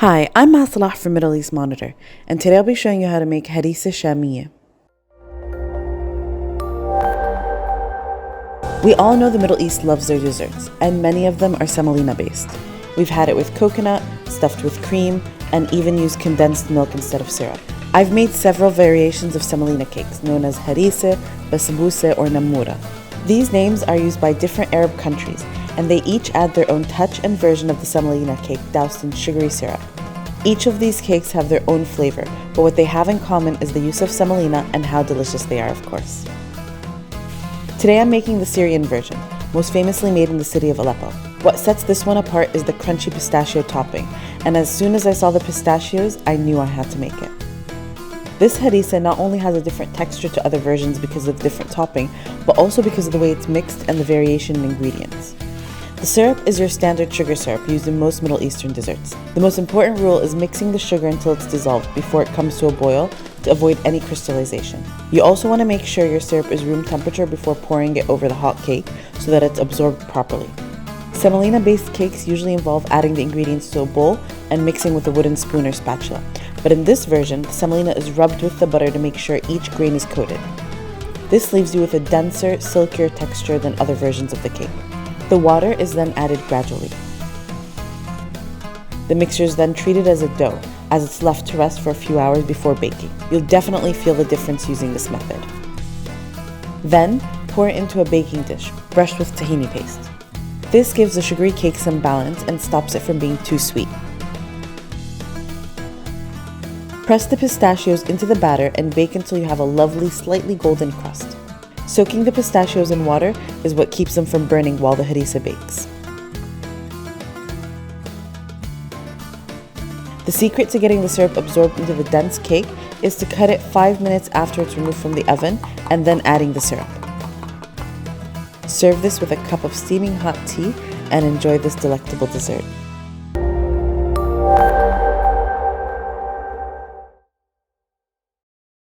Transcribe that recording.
Hi, I'm Masalah from Middle East Monitor, and today I'll be showing you how to make Harissa Shamia. We all know the Middle East loves their desserts, and many of them are semolina based. We've had it with coconut, stuffed with cream, and even used condensed milk instead of syrup. I've made several variations of semolina cakes, known as harissa, basbousa, or namura. These names are used by different Arab countries, and they each add their own touch and version of the semolina cake doused in sugary syrup. Each of these cakes have their own flavor, but what they have in common is the use of semolina and how delicious they are, of course. Today I'm making the Syrian version, most famously made in the city of Aleppo. What sets this one apart is the crunchy pistachio topping, and as soon as I saw the pistachios, I knew I had to make it. This harissa not only has a different texture to other versions because of the different topping, but also because of the way it's mixed and the variation in ingredients. The syrup is your standard sugar syrup used in most Middle Eastern desserts. The most important rule is mixing the sugar until it's dissolved before it comes to a boil to avoid any crystallization. You also want to make sure your syrup is room temperature before pouring it over the hot cake so that it's absorbed properly. Semolina-based cakes usually involve adding the ingredients to a bowl and mixing with a wooden spoon or spatula. But in this version, the semolina is rubbed with the butter to make sure each grain is coated. This leaves you with a denser, silkier texture than other versions of the cake. The water is then added gradually. The mixture is then treated as a dough, as it's left to rest for a few hours before baking. You'll definitely feel the difference using this method. Then, pour it into a baking dish, brushed with tahini paste. This gives the sugary cake some balance and stops it from being too sweet. Press the pistachios into the batter and bake until you have a lovely, slightly golden crust. Soaking the pistachios in water is what keeps them from burning while the harissa bakes. The secret to getting the syrup absorbed into the dense cake is to cut it 5 minutes after it's removed from the oven and then adding the syrup. Serve this with a cup of steaming hot tea and enjoy this delectable dessert.